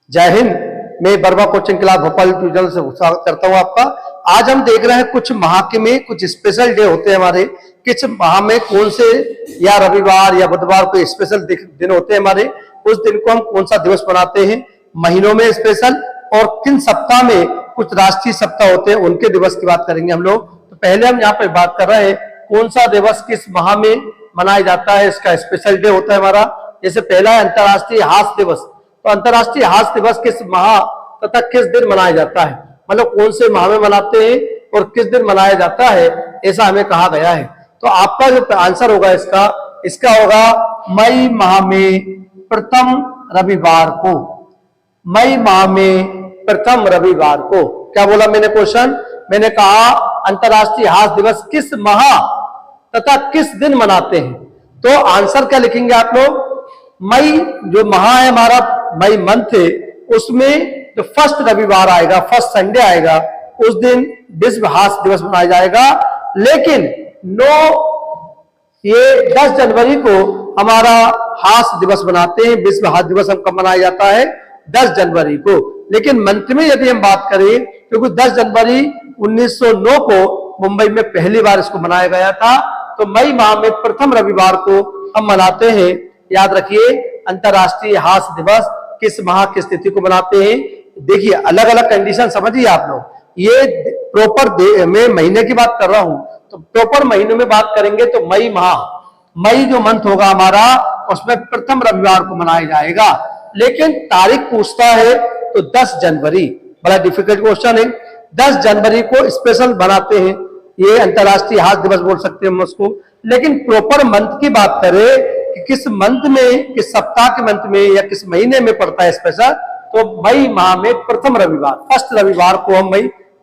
जय हिंद। मैं Burma coaching class Bhopal tuition से स्वागत करता हूं आपका। आज हम देख रहे हैं कुछ माह के में कुछ स्पेशल डे होते हैं हमारे, किस माह में कौन से या रविवार या बुधवार को स्पेशल दिन होते हैं हमारे, उस दिन को हम कौन सा दिवस मनाते हैं, महीनों में स्पेशल, और किन सप्ताह में कुछ राष्ट्रीय सप्ताह होते हैं उनके दिवस की बात करेंगे हम लोग। तो पहले हम यहाँ पे बात कर रहे हैं कौन सा दिवस किस माह में मनाया जाता है, इसका स्पेशल डे होता है हमारा। जैसे पहला है अंतर्राष्ट्रीय हास्य दिवस। तो अंतर्राष्ट्रीय हास्य दिवस किस माह तथा किस दिन मनाया जाता है, मतलब कौन से माह में मनाते हैं और किस दिन मनाया जाता है, ऐसा हमें कहा गया है। तो आपका जो आंसर होगा इसका होगा मई माह में प्रथम रविवार को। मई माह में प्रथम रविवार को। क्या बोला मैंने क्वेश्चन? मैंने कहा अंतर्राष्ट्रीय हास्य दिवस किस माह तथा किस दिन मनाते हैं। तो आंसर क्या लिखेंगे आप लोग? मई जो माह है हमारा, मई मंथ है, उसमें जो फर्स्ट रविवार आएगा, फर्स्ट संडे आएगा, उस दिन विश्व हास्य दिवस मनाया जाएगा। लेकिन ये 10 जनवरी को हमारा हास्य दिवस मनाते हैं। विश्व हास्य दिवस हम कब मनाया जाता है? 10 जनवरी को। लेकिन मंथ में यदि हम बात करें, क्योंकि 10 जनवरी 1909 को मुंबई में पहली बार इसको मनाया गया था, तो मई माह में प्रथम रविवार को हम मनाते हैं। याद रखिए, अंतर्राष्ट्रीय हास्य दिवस किस माह की स्थिति को मनाते हैं। देखिए अलग अलग कंडीशन समझिए आप लोग। ये प्रॉपर मैं महीने की बात कर रहा हूं, तो प्रॉपर महीनों में बात करेंगे तो मई माह, मई जो मंथ होगा हमारा, उसमें प्रथम रविवार को मनाया जाएगा। लेकिन तारीख पूछता है तो 10 जनवरी, बड़ा डिफिकल्ट क्वेश्चन है। 10 जनवरी को स्पेशल बनाते हैं, ये अंतर्राष्ट्रीय हास्य दिवस बोल सकते हैं हम उसको। लेकिन प्रॉपर मंथ की बात करें कि किस मंथ में, किस सप्ताह के मंथ में या किस महीने में पड़ता है स्पेशल, तो मई माह में प्रथम रविवार, फर्स्ट रविवार को हम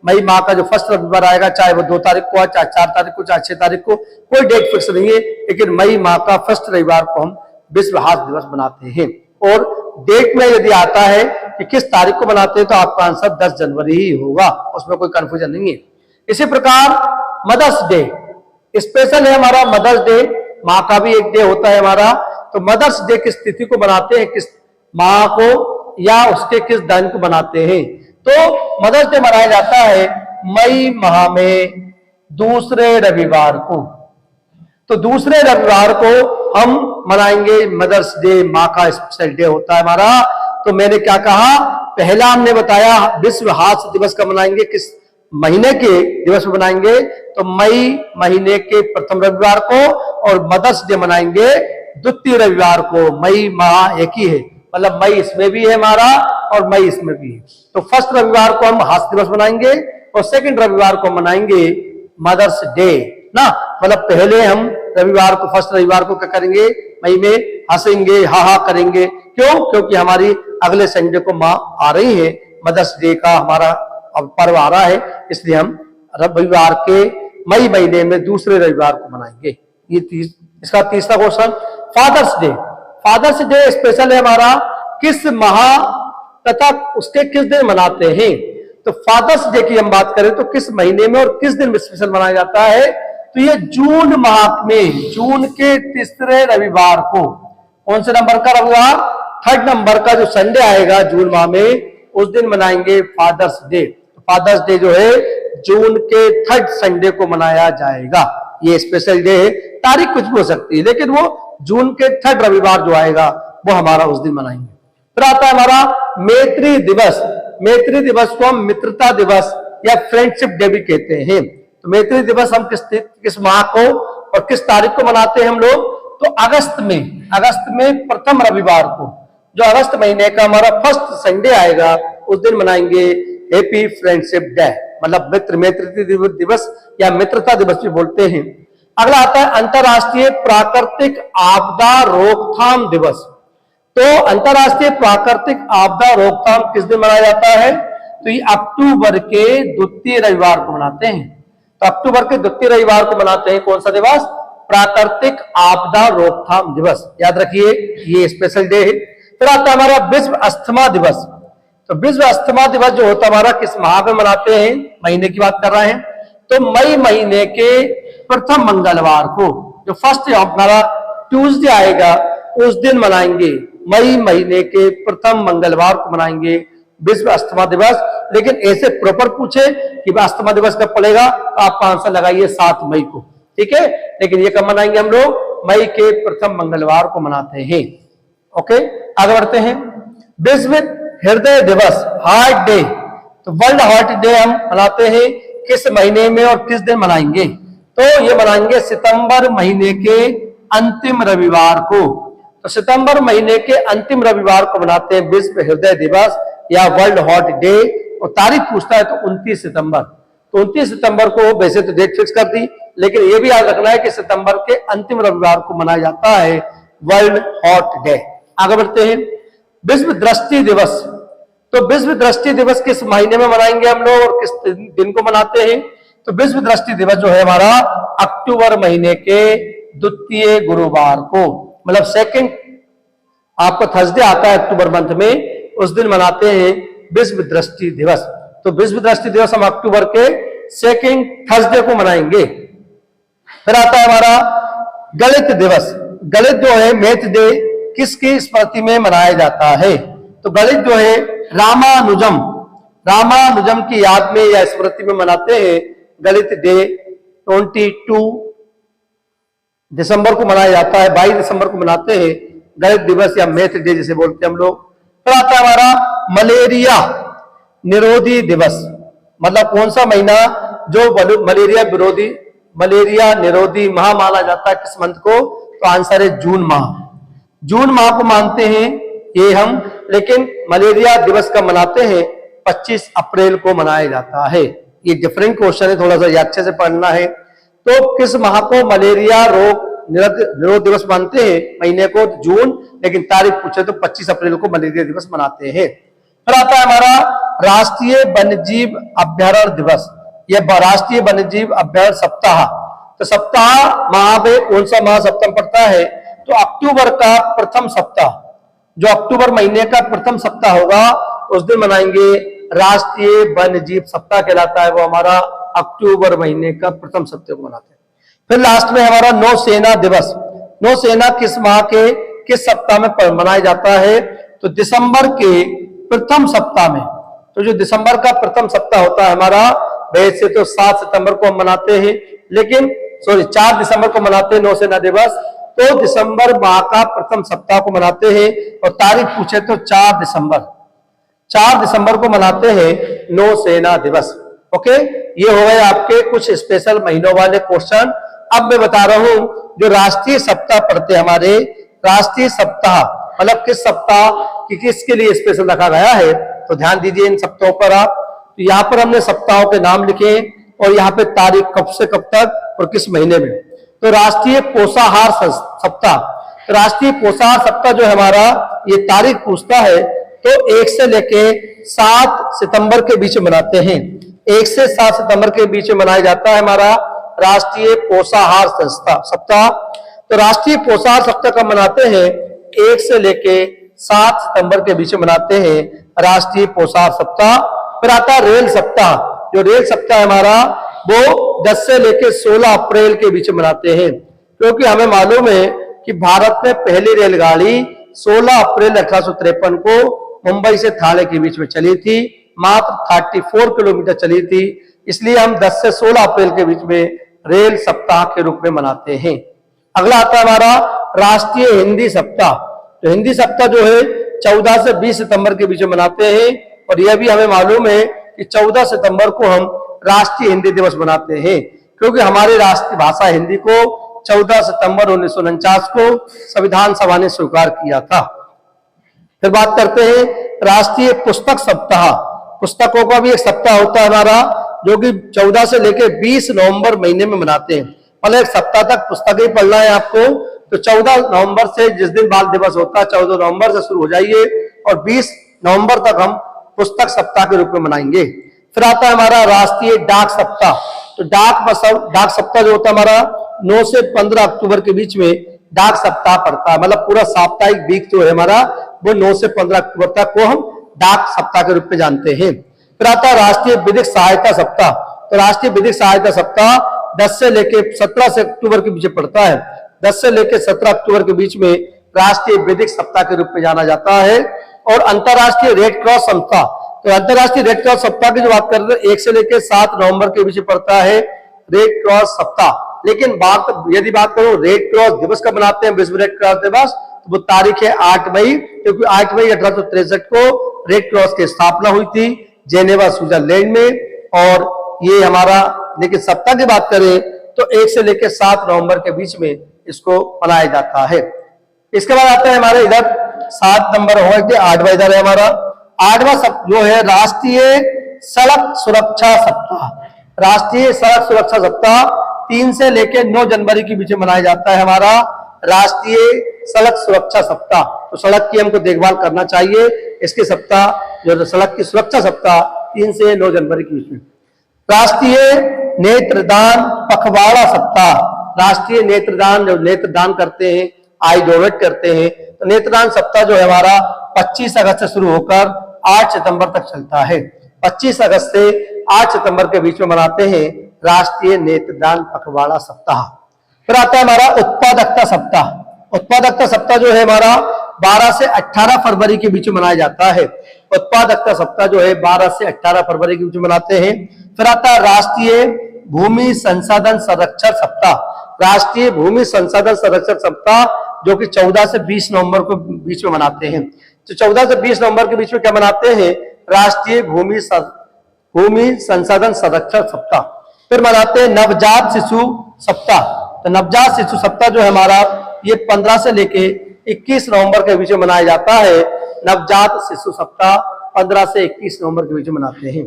मई माह का जो फर्स्ट रविवार आएगा, चाहे वो 2 तारीख को, चाहे 4 तारीख को, चाहे 6 तारीख को, कोई डेट फिक्स नहीं है, लेकिन मई माह का फर्स्ट रविवार को हम विश्व हास्य दिवस मनाते हैं। और डेट में यदि आता है कि किस तारीख को मनाते हैं, तो आपका आंसर 10 जनवरी ही होगा, उसमें कोई कंफ्यूजन नहीं है। इसी प्रकार मदर्स डे स्पेशल है हमारा। मदर्स डे माँ का भी एक डे होता है हमारा। तो मदर्स डे किस तिथि को बनाते हैं, किस माँ को या उसके किस दिन को बनाते हैं। तो मदर्स डे मनाया जाता है मई माह में दूसरे रविवार को। तो दूसरे रविवार को हम मनाएंगे मदर्स डे, माँ का स्पेशल डे होता है हमारा। तो मैंने क्या कहा, पहला हमने बताया विश्व हास्य दिवस का मनाएंगे, किस महीने के दिवस में बनाएंगे, तो मई महीने के प्रथम रविवार को, और मदर्स डे मनाएंगे द्वितीय रविवार को। मई माह एक ही है, मतलब मई इसमें भी है हमारा और मई इसमें भी है। तो फर्स्ट रविवार को हम हास्य दिवस मनाएंगे और सेकंड रविवार को मनाएंगे मदर्स डे ना। मतलब पहले हम रविवार को, फर्स्ट रविवार को क्या करेंगे, मई में हंसेंगे, हा करेंगे। क्यों? क्योंकि हमारी अगले संडे को माँ आ रही है, मदर्स डे का हमारा अब पर्व आ रहा है, इसलिए हम रविवार के मई महीने में दूसरे रविवार को मनाएंगे। ये इसका तीसरा question, Father's Day. Father's Day special है हमारा, किस माह तथा उसके किस दिन मनाते हैं। तो फादर्स डे की हम बात करें तो किस महीने में और किस दिन स्पेशल मनाया जाता है, तो ये जून माह में, जून के तीसरे रविवार को। कौन से नंबर का रविवार? 3rd नंबर का जो संडे आएगा जून माह में, उस दिन मनाएंगे फादर्स डे। फादर्स डे जो है जून के 3rd संडे को मनाया जाएगा। ये स्पेशल डे है, तारीख कुछ भी हो सकती है, लेकिन वो जून के 3rd रविवार जो आएगा वो हमारा उस दिन मनाएंगे। फिर आता है हमारा मैत्री दिवस। मैत्री दिवस को हम मित्रता दिवस या फ्रेंडशिप डे भी कहते हैं। तो मैत्री दिवस हम किस माह को और किस तारीख को मनाते हैं हम लोग, तो अगस्त में प्रथम रविवार को, जो अगस्त महीने का हमारा फर्स्ट संडे आएगा, उस दिन मनाएंगे हैप्पी फ्रेंडशिप डे, मतलब मैत्री दिवस या मित्रता दिवस भी बोलते हैं। अगला आता है अंतर्राष्ट्रीय प्राकृतिक आपदा रोकथाम दिवस। तो अंतर्राष्ट्रीय प्राकृतिक आपदा रोकथाम किस दिन मनाया जाता है, तो ये अक्टूबर के द्वितीय रविवार को मनाते हैं। तो अक्टूबर के द्वितीय रविवार को मनाते हैं कौन सा दिवस? प्राकृतिक आपदा रोकथाम दिवस। याद रखिए, ये स्पेशल डे है। फिर आता है हमारा विश्व अस्थमा दिवस। तो विश्व अस्थमा दिवस जो होता है हमारा, किस माह में मनाते हैं, महीने की बात कर रहे हैं, तो मई महीने के प्रथम मंगलवार को, जो फर्स्ट हमारा ट्यूसडे आएगा, उस दिन मनाएंगे मई महीने के प्रथम मंगलवार को मनाएंगे विश्व अस्थमा दिवस। लेकिन ऐसे प्रॉपर पूछे कि अस्थमा दिवस कब पड़ेगा तो आपका आंसर लगाइए 7 मई को, ठीक है। लेकिन ये कब मनाएंगे हम लोग, मई के प्रथम मंगलवार को मनाते हैं। ओके, आगे बढ़ते हैं। विश्व हृदय दिवस, हार्ट डे, तो वर्ल्ड हार्ट डे हम मनाते हैं किस महीने में और किस दिन मनाएंगे, तो ये मनाएंगे सितंबर महीने के अंतिम रविवार को। तो सितंबर महीने के अंतिम रविवार को मनाते हैं विश्व हृदय दिवस या वर्ल्ड हार्ट डे। और तारीख पूछता है तो 29 सितंबर, तो 29 सितंबर को वैसे तो डेट फिक्स कर दी, लेकिन ये भी याद रखना है कि सितंबर के अंतिम रविवार को मनाया जाता है वर्ल्ड हार्ट डे। आगे बढ़ते हैं। विश्व दृष्टि दिवस, तो विश्व दृष्टि दिवस किस महीने में मनाएंगे हम लोग और किस दिन को मनाते हैं, तो विश्व दृष्टि दिवस जो है हमारा अक्टूबर महीने के द्वितीय गुरुवार को, मतलब सेकंड आपका थर्सडे आता है अक्टूबर मंथ में, उस दिन मनाते हैं विश्व दृष्टि दिवस। तो विश्व दृष्टि दिवस हम अक्टूबर के सेकंड थर्सडे को मनाएंगे। फिर आता है हमारा गणित दिवस। गणित जो है मैथ डे किसकी स्मृति में मनाया जाता है, तो गणित जो है रामानुजम की याद में या स्मृति में मनाते हैं गणित डे। 22 दिसंबर को मनाया जाता है, 22 दिसंबर को मनाते हैं गणित दिवस या मैथ डे जिसे बोलते हैं हम लोग। फिर आता है हमारा मलेरिया निरोधी दिवस, मतलब कौन सा महीना जो मलेरिया निरोधी माह माना जाता है किस मंथ को, तो आंसर है जून माह। जून माह को मानते हैं ये हम, लेकिन मलेरिया दिवस का मनाते हैं 25 अप्रैल को मनाया जाता है। ये डिफरेंट क्वेश्चन है, थोड़ा सा ये अच्छे से पढ़ना है। तो किस माह को मलेरिया रोग निरोध दिवस मानते हैं, महीने को जून, लेकिन तारीख पूछे तो 25 अप्रैल को मलेरिया दिवस मनाते हैं। फिर आता है हमारा राष्ट्रीय वन्यजीव अभ्यारण्य दिवस, यह राष्ट्रीय वन्यजीव अभ्यारण्य सप्ताह। तो सप्ताह माह में कौन सा माह सप्ताह पड़ता है, तो अक्टूबर का प्रथम सप्ताह, जो अक्टूबर महीने का प्रथम सप्ताह होगा उस दिन मनाएंगे राष्ट्रीय वन्यजीव सप्ताह कहलाता है, वो हमारा अक्टूबर महीने का प्रथम सप्ताह को मनाते हैं। फिर लास्ट में हमारा नौसेना दिवस। नौसेना किस माह के किस सप्ताह में मनाया जाता है, तो दिसंबर के प्रथम सप्ताह में। तो जो दिसंबर का प्रथम सप्ताह होता है हमारा, वैसे तो 7 सितंबर को हम मनाते हैं, लेकिन 4 दिसंबर को मनाते हैं नौसेना दिवस। तो दिसंबर माह का प्रथम सप्ताह को मनाते हैं, और तारीख पूछे तो 4 दिसंबर को मनाते हैं नौसेना दिवस। ओके, ये हो गए आपके कुछ स्पेशल महीनों वाले क्वेश्चन। अब मैं बता रहा हूं जो राष्ट्रीय सप्ताह पढ़ते हमारे, राष्ट्रीय सप्ताह मतलब किस सप्ताह की किसके लिए स्पेशल रखा गया है, तो ध्यान दीजिए इन सप्ताहों पर आप। तो यहाँ पर हमने सप्ताहों के नाम लिखे और यहाँ पे तारीख कब से कब तक और किस महीने में। तो राष्ट्रीय पोषाहार सप्ताह, तो राष्ट्रीय पोषाहार सप्ताह जो है हमारा, ये तारीख पूछता है तो 1 से लेके 7 सितंबर के बीच में मनाते हैं। 1 से 7 सितंबर के बीच में मनाया जाता है हमारा राष्ट्रीय पोषाहार सप्ताह। तो राष्ट्रीय पोषाहार सप्ताह कब मनाते हैं, 1 से लेके 7 सितंबर के बीच में मनाते हैं राष्ट्रीय पोषाहार सप्ताह। फिर आता है रेल सप्ताह। जो रेल सप्ताह है हमारा, वो 10 से लेके 16 अप्रैल के बीच में मनाते हैं, क्योंकि हमें मालूम है कि भारत में पहली रेलगाड़ी 16 अप्रैल 1853 को मुंबई से थाने के बीच में चली थी, मात्र 34 किलोमीटर चली थी, इसलिए हम 10 से 16 अप्रैल के बीच में रेल सप्ताह के रूप में मनाते हैं। अगला आता है हमारा राष्ट्रीय हिंदी सप्ताह। तो हिंदी सप्ताह जो है 14 से 20 सितंबर के बीच में मनाते हैं, और यह भी हमें मालूम है कि 14 सितंबर को हम राष्ट्रीय हिंदी दिवस मनाते हैं, क्योंकि हमारी राष्ट्रीय भाषा हिंदी को 14 सितंबर 1949 को संविधान सभा ने स्वीकार किया था। फिर बात करते हैं राष्ट्रीय पुस्तक सप्ताह। पुस्तकों का भी एक सप्ताह होता है हमारा, जो कि 14 से लेकर 20 नवंबर महीने में मनाते हैं। मतलब एक सप्ताह तक पुस्तकें पढ़ना है आपको, तो 14 नवंबर से जिस दिन बाल दिवस होता है 14 नवंबर से शुरू हो जाइए, और 20 नवंबर तक हम पुस्तक सप्ताह के रूप में मनाएंगे। फिर आता है हमारा राष्ट्रीय डाक सप्ताह। तो डाक सप्ताह जो होता है हमारा 9 से 15 अक्टूबर के बीच में डाक सप्ताह पड़ता है, मतलब पूरा साप्ताहिक वीक जो है हमारा वो 9 से 15 अक्टूबर तक को हम डाक सप्ताह के रूप में जानते हैं। फिर आता है राष्ट्रीय विधिक सहायता सप्ताह। तो राष्ट्रीय विधिक सहायता सप्ताह 10 से लेकर 17 से अक्टूबर के बीच पड़ता है। 10 से लेकर 17 अक्टूबर के बीच में राष्ट्रीय वैदिक सप्ताह के रूप में जाना जाता है। और अंतर्राष्ट्रीय रेड क्रॉस संस्था, तो अंतर्राष्ट्रीय रेड क्रॉस सप्ताह की जो बात कर रहे हैं 1 से लेकर 7 नवंबर के बीच पड़ता है रेड क्रॉस सप्ताह। लेकिन यदि बात करो रेड क्रॉस दिवस कब मनाते हैं, विश्व रेड क्रॉस दिवस, तो वो तारीख है 8 मई, क्योंकि 8 मई 1863 को रेड क्रॉस की स्थापना हुई थी जेनेवा स्विट्जरलैंड में। और ये हमारा, लेकिन सप्ताह की बात करें तो 1 से लेकर 7 नवंबर के बीच में इसको मनाया जाता है। इसके बाद आता है हमारे इधर 7 नंबर होगा कि 8वां इधर है हमारा 8वां जो है राष्ट्रीय सड़क सुरक्षा सप्ताह। राष्ट्रीय सड़क सुरक्षा सप्ताह 3 से लेकर 9 जनवरी के बीच में मनाया जाता है हमारा राष्ट्रीय सड़क सुरक्षा सप्ताह। तो सड़क की हमको देखभाल करना चाहिए। इसके सप्ताह जो सड़क की सुरक्षा सप्ताह 3 से 9 जनवरी के बीच में। राष्ट्रीय नेत्रदान पखवाड़ा सप्ताह, राष्ट्रीय नेत्रदान, जो नेत्रदान करते हैं, आई डोनेट करते हैं, तो नेत्रदान सप्ताह जो है हमारा 25 अगस्त से शुरू होकर 8 सितंबर तक चलता है। 25 अगस्त से 8 सितंबर के बीच में मनाते हैं राष्ट्रीय नेत्रदान पखवाड़ा सप्ताह। फिर आता है हमारा उत्पादकता सप्ताह। उत्पादकता सप्ताह जो है हमारा 12 से 18 फरवरी के बीच में मनाया जाता है। उत्पादकता सप्ताह जो है 12 से 18 फरवरी के बीच में मनाते हैं। फिर आता है राष्ट्रीय भूमि संसाधन संरक्षण सप्ताह। राष्ट्रीय भूमि संसाधन संरक्षण सप्ताह जो कि 14 से 20 नवंबर को बीच में मनाते हैं। तो 14 से 20 नवंबर के बीच में क्या मनाते हैं, राष्ट्रीय भूमि संसाधन संरक्षण सप्ताह। फिर मनाते हैं नवजात शिशु सप्ताह। तो नवजात शिशु सप्ताह जो है हमारा ये 15 से लेके 21 नवंबर के बीच में मनाया जाता है। नवजात शिशु सप्ताह 15 से 21 नवंबर के बीच में मनाते हैं।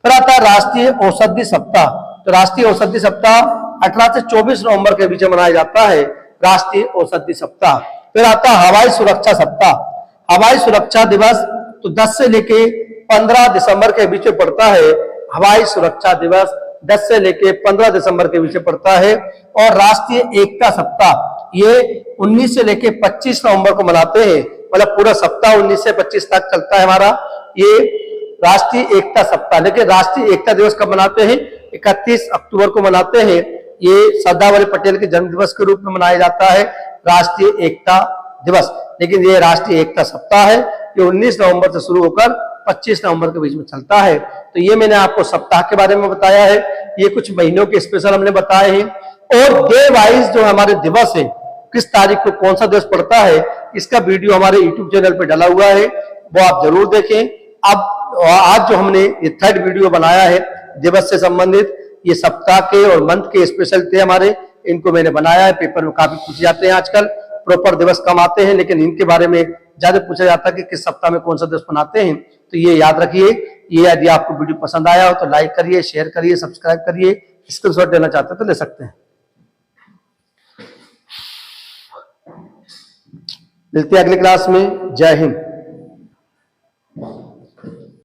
फिर आता है राष्ट्रीय औषधि सप्ताह। तो राष्ट्रीय औषधि सप्ताह 18 से 24 नवंबर के बीच में मनाया जाता है राष्ट्रीय औषधि सप्ताह। फिर आता है हवाई सुरक्षा सप्ताह। हवाई सुरक्षा दिवस तो 10 से लेके 15 दिसंबर के बीच में पड़ता है। हवाई सुरक्षा दिवस 10 से लेके 15 दिसंबर के बीच में पड़ता है। और राष्ट्रीय एकता सप्ताह ये 19 से लेके 25 नवंबर को मनाते हैं। मतलब पूरा सप्ताह 19 से 25 तक चलता है हमारा ये राष्ट्रीय एकता सप्ताह। लेकिन राष्ट्रीय एकता दिवस कब मनाते हैं, 31 अक्टूबर को मनाते हैं। ये सरदार वल्लभ पटेल के जन्म दिवस के रूप में मनाया जाता है राष्ट्रीय एकता दिवस। लेकिन ये राष्ट्रीय एकता सप्ताह है, ये 19 नवंबर से शुरू होकर 25 नवंबर के बीच में चलता है। तो ये मैंने आपको सप्ताह के बारे में बताया है, ये कुछ महीनों के स्पेशल हमने बताए हैं। और डे वाइज जो हमारे दिवस है, किस तारीख को कौन सा दिवस पड़ता है, इसका वीडियो हमारे YouTube चैनल पे डाला हुआ है, वो आप जरूर देखें। अब आज जो हमने ये 3rd वीडियो बनाया है दिवस से संबंधित, ये सप्ताह के और मंथ के स्पेशल थे हमारे, इनको मैंने बनाया है। पेपर में काफी पूछे जाते हैं आजकल, प्रॉपर दिवस कम आते हैं, लेकिन इनके बारे में ज्यादा पूछा जाता है कि किस सप्ताह में कौन सा दिवस मनाते हैं। तो ये याद रखिए। ये यदि आपको वीडियो पसंद आया हो तो लाइक करिए, शेयर करिए, सब्सक्राइब करिए। स्क्रीनशॉट लेना चाहते हैं तो ले सकते हैं। मिलते हैं अगली क्लास में। जय हिंद।